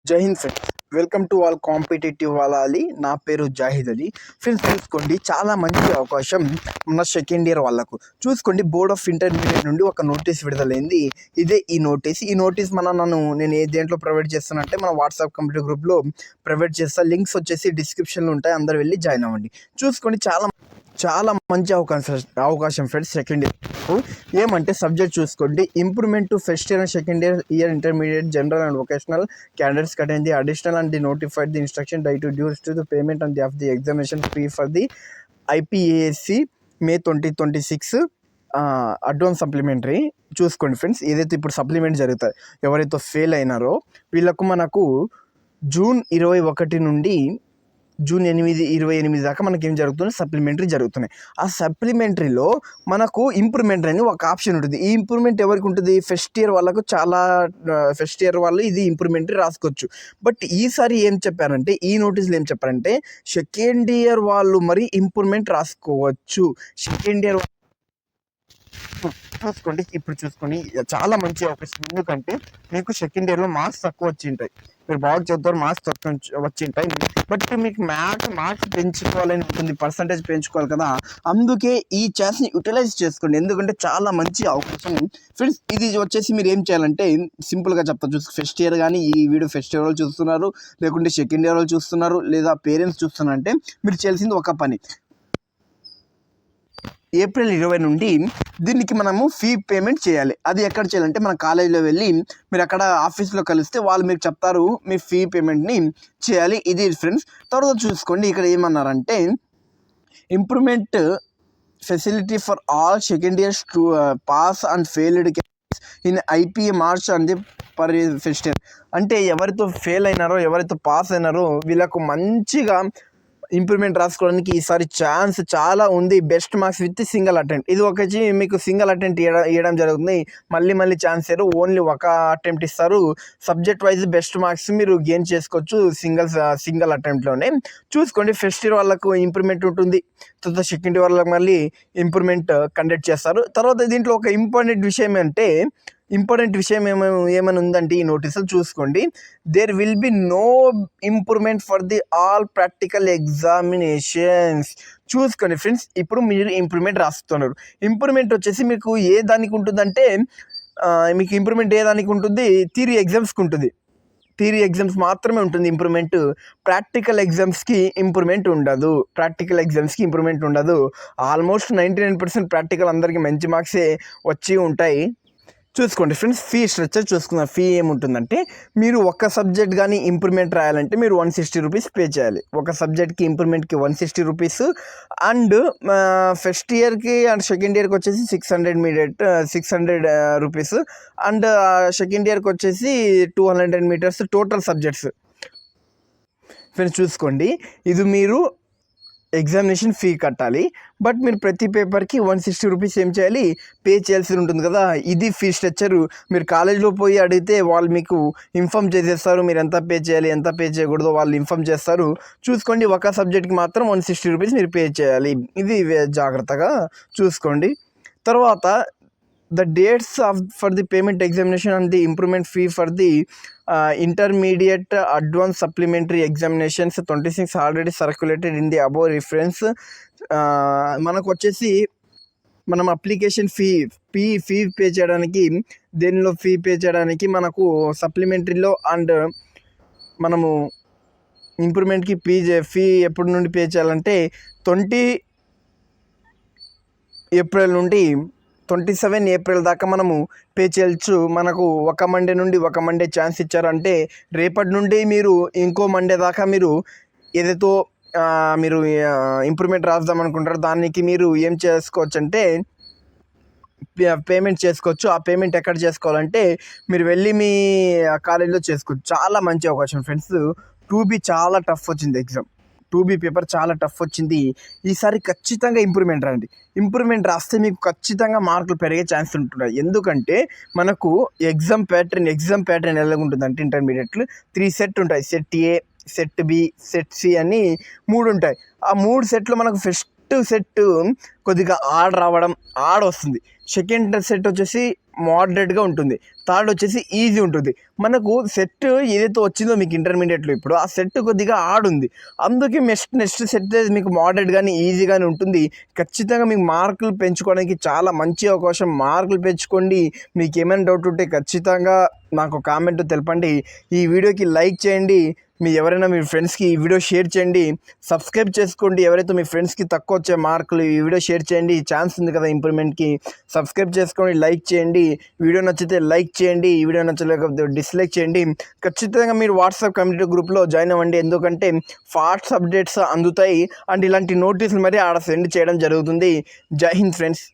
జై Hind friends, welcome to all competitive వాళ్ళాలి. నా పేరు జాహిద్ అలీ. ఫ్రెండ్స్ చూసుకోండి, చాలా మంచి అవకాశం మన సెకండ్ ఇయర్ వాళ్ళకు. చూసుకోండి, బోర్డ్ ఆఫ్ ఇంటర్మీడియట్ నుండి ఒక నోటీస్ విడుదలైంది. ఇదే ఈ నోటీస్ నేను ఏ దేంట్లో ప్రొవైడ్ చేస్తానంటే మన వాట్సాప్ కంప్యూటర్ గ్రూప్లో ప్రొవైడ్ చేస్తాను. లింక్స్ వచ్చేసి డిస్క్రిప్షన్లో ఉంటాయి, అందరు వెళ్ళి జాయిన్ అవ్వండి. చూసుకోండి, చాలా మంచి అవకాశం ఫ్రెండ్స్ సెకండ్ ఇయర్ ఏమంటే సబ్జెక్ట్ చూసుకోండి. Improvement to first year and second year intermediate general and vocational candidates contain the additional and the notified the instruction due to the payment and of the examination fee for the IPASC May 2026 advance supplementary. చూసుకోండి friends, ఏదైతే ఇప్పుడు supplement జరుగుతాయి, ఎవరైతే fail అయినారో వీళ్ళకు మనకు June 21 నుండి June 28 దాకా మనకి ఏం జరుగుతుంది, సప్లిమెంటరీ జరుగుతున్నాయి. ఆ సప్లిమెంటరీలో మనకు ఇంప్రూవ్మెంట్ అని ఒక ఆప్షన్ ఉంటుంది. ఈ ఇంప్రూవ్మెంట్ ఎవరికి ఉంటుంది, ఫస్ట్ ఇయర్ వాళ్ళకు. ఫస్ట్ ఇయర్ వాళ్ళు ఇది ఇంప్రూవ్మెంటరీ రాసుకోవచ్చు. బట్ ఈసారి ఏం చెప్పారంటే, ఈ నోటీసులు ఏం చెప్పారంటే సెకండ్ ఇయర్ వాళ్ళు మరి ఇంప్రూవ్మెంట్ రాసుకోవచ్చు. సెకండ్ ఇయర్ చూసుకోండి, చాలా మంచి అవకాశం. ఎందుకంటే మీకు సెకండ్ ఇయర్లో మార్క్స్ తక్కువ వచ్చింటాయి, మీరు బాగా చదువుతారు, మార్క్స్ తక్కువ వచ్చింటాయి. బట్ మీకు మార్క్స్ పెంచుకోవాలని ఉంటుంది, పర్సంటేజ్ పెంచుకోవాలి కదా. అందుకే ఈ ఛాన్స్ని యూటిలైజ్ చేసుకోండి, ఎందుకంటే చాలా మంచి అవకాశం ఫ్రెండ్స్. ఇది వచ్చేసి మీరు ఏం చేయాలంటే సింపుల్గా చెప్తా. ఫస్ట్ ఇయర్ కానీ ఈ వీడియో ఫస్ట్ ఇయర్ వాళ్ళు చూస్తున్నారు, లేకుంటే సెకండ్ ఇయర్ వాళ్ళు చూస్తున్నారు, లేదా పేరెంట్స్ చూస్తున్నారంటే మీరు చేయాల్సింది ఒక పని. ఏప్రిల్ 20 నుండి దీనికి మనము ఫీ పేమెంట్ చేయాలి. అది ఎక్కడ చేయాలంటే మన కాలేజీలో వెళ్ళి మీరు అక్కడ ఆఫీస్లో కలిస్తే వాళ్ళు మీకు చెప్తారు మీ ఫీ పేమెంట్ని చేయాలి. ఇది ఫ్రెండ్స్. తర్వాత చూసుకోండి, ఇక్కడ ఏమన్నారంటే improvement facility for all second years to pass and failed in IPA March and per first year. అంటే ఎవరితో ఫెయిల్ అయినారో, ఎవరైతే పాస్ అయినారో వీళ్ళకు మంచిగా ఇంప్రూవ్మెంట్ రాసుకోవడానికి ఈసారి ఛాన్స్ చాలా ఉంది. Best marks with single attempt. ఇది ఒకటి మీకు సింగిల్ అటెంప్ట్ ఇవ్వడం జరుగుతుంది. మళ్ళీ ఛాన్స్ ఇవ్వరు, ఓన్లీ ఒక అటెంప్ట్ ఇస్తారు. సబ్జెక్ట్ వైజ్ బెస్ట్ మార్క్స్ మీరు గెయిన్ చేసుకోవచ్చు సింగిల్ అటెంప్ట్లోనే. చూసుకోండి, ఫస్ట్ ఇయర్ వాళ్ళకు ఇంప్రూవ్మెంట్ ఉంటుంది, తర్వాత సెకండ్ ఇయర్ వాళ్ళకి మళ్ళీ ఇంప్రూవ్మెంట్ కండక్ట్ చేస్తారు. తర్వాత దీంట్లో ఒక ఇంపార్టెంట్ విషయం ఏమైనా ఉందంటే ఈ నోటీసులు చూసుకోండి, there will be no improvement for the all practical examinations. చూసుకోండి ఫ్రెండ్స్, ఇప్పుడు మీరు ఇంప్రూవ్మెంట్ రాస్తున్నారు. ఇంప్రూవ్మెంట్ వచ్చేసి మీకు ఏ దానికి ఉంటుందంటే మీకు ఇంప్రూవ్మెంట్ ఏ దానికి ఉంటుంది, థియరీ ఎగ్జామ్స్కి ఉంటుంది. థియరీ ఎగ్జామ్స్ మాత్రమే ఉంటుంది ఇంప్రూవ్మెంట్. ప్రాక్టికల్ ఎగ్జామ్స్కి ఇంప్రూవ్మెంట్ ఉండదు. ఆల్మోస్ట్ 99% ప్రాక్టికల్ అందరికీ మంచి మార్క్సే వచ్చి ఉంటాయి. చూసుకోండి ఫ్రెండ్స్, ఫీ స్ట్రక్చర్ చూసుకుందాం. ఫీ ఏముంటుందంటే మీరు ఒక సబ్జెక్ట్ కానీ ఇంప్రూవ్మెంట్ రాయాలంటే మీరు 160 రూపీస్ పే చేయాలి. ఒక సబ్జెక్ట్కి ఇంప్రూవ్మెంట్కి 160 రూపీస్. అండ్ ఫస్ట్ ఇయర్కి అండ్ సెకండ్ ఇయర్కి వచ్చేసి 600 రూపీస్. అండ్ సెకండ్ ఇయర్కి వచ్చేసి 200 మీటర్స్ టోటల్ సబ్జెక్ట్స్. ఫ్రెండ్స్ చూసుకోండి, ఇది మీరు ఎగ్జామినేషన్ ఫీ కట్టాలి. బట్ మీరు ప్రతి పేపర్కి 160 రూపీస్ ఏం చేయాలి, పే చేయాల్సి ఉంటుంది కదా. ఇది ఫీ స్ట్రక్చరు. మీరు కాలేజ్లో పోయి అడిగితే వాళ్ళు మీకు ఇన్ఫామ్ చేసేస్తారు, మీరు ఎంత పే చేయాలి, ఎంత పే చేయకూడదో వాళ్ళు ఇన్ఫామ్ చేస్తారు. చూసుకోండి, ఒక సబ్జెక్ట్కి మాత్రం 160 రూపీస్ మీరు పే చేయాలి. ఇది జాగ్రత్తగా చూసుకోండి. తర్వాత the dates for the payment examination and the improvement fee for the intermediate advanced supplementary examinations 26 already circulated in the above reference. మనకు వచ్చేసి మనం అప్లికేషన్ ఫీ పే చేయడానికి, దేనిలో ఫీ పే చేయడానికి మనకు సప్లిమెంటరీలో అండ్ మనము ఇంప్రూవ్మెంట్కి ఫీ ఎప్పటి నుండి పే చేయాలంటే 20 ఏప్రిల్ నుండి 27 ఏప్రిల్ దాకా మనము పే చేయొచ్చు. మనకు ఒక మండే ఛాన్స్ ఇచ్చారంటే రేపటి నుండి మీరు ఇంకో మండే దాకా మీరు ఏదైతే మీరు ఇంప్రూవ్మెంట్ రాద్దాం అనుకుంటారో దానికి మీరు ఏం చేసుకోవచ్చు అంటే పేమెంట్ చేసుకోవచ్చు. ఆ పేమెంట్ ఎక్కడ చేసుకోవాలంటే మీరు వెళ్ళి మీ కాలేజీలో చేసుకోవచ్చు. చాలా మంచి అవకాశం ఫ్రెండ్స్. 2B చాలా టఫ్ వచ్చింది ఎగ్జామ్. 2B పేపర్ చాలా టఫ్ వచ్చింది. ఈసారి ఖచ్చితంగా ఇంప్రూవ్మెంట్ రాస్తే మీకు ఖచ్చితంగా మార్కులు పెరిగే ఛాన్స్ ఉంటున్నాయి. ఎందుకంటే మనకు ఎగ్జామ్ ప్యాటర్న్ ఎలా ఉంటుందంటే ఇంటర్మీడియట్లు 3 సెట్ ఉంటాయి. Set A, set B, set C అని 3 ఉంటాయి. ఆ 3 సెట్లు మనకు ఫస్ట్ సెట్ కొద్దిగా ఆడ్ వస్తుంది. సెకండ్ సెట్ వచ్చేసి మోడరేట్గా ఉంటుంది. థర్డ్ వచ్చేసి ఈజీ ఉంటుంది. మనకు సెట్ ఏదైతే వచ్చిందో మీకు ఇంటర్మీడియట్లో ఇప్పుడు ఆ సెట్ కొద్దిగా ఆడుంది. అందుకే నెక్స్ట్ సెట్ మీకు మోడరేట్ కానీ ఈజీ కానీ ఉంటుంది. ఖచ్చితంగా మీకు మార్కులు పెంచుకోవడానికి చాలా మంచి అవకాశం. మార్కులు పెంచుకోండి. మీకు ఏమైనా డౌట్ ఉంటే ఖచ్చితంగా నాకు కామెంట్ తెలపండి. ఈ వీడియోకి లైక్ చేయండి. ఎవరైనా మీ ఫ్రెండ్స్కి ఈ వీడియో షేర్ చేయండి. సబ్స్క్రైబ్ చేసుకోండి. ఎవరైతే మీ ఫ్రెండ్స్కి తక్కువ వచ్చే మార్కులు ఈ వీడియో షేర్ చేయండి. ఛాన్స్ ఉంది కదా ఇంప్రూవ్మెంట్కి. సబ్స్క్రైబ్ చేసుకోండి, లైక్ చేయండి. వీడియో నచ్చితే లైక్ చేయండి. ఈ వీడియో నచ్చలేకపోతే డిస్లైక్ చేయండి. ఖచ్చితంగా మీరు వాట్సాప్ కమ్యూనిటీ గ్రూప్లో జాయిన్ అవ్వండి. ఎందుకంటే ఫాస్ట్ అప్డేట్స్ అందుతాయి అండ్ ఇలాంటి నోటీసులు మరి ఆడ సెండ్ చేయడం జరుగుతుంది. జై హింద్ ఫ్రెండ్స్.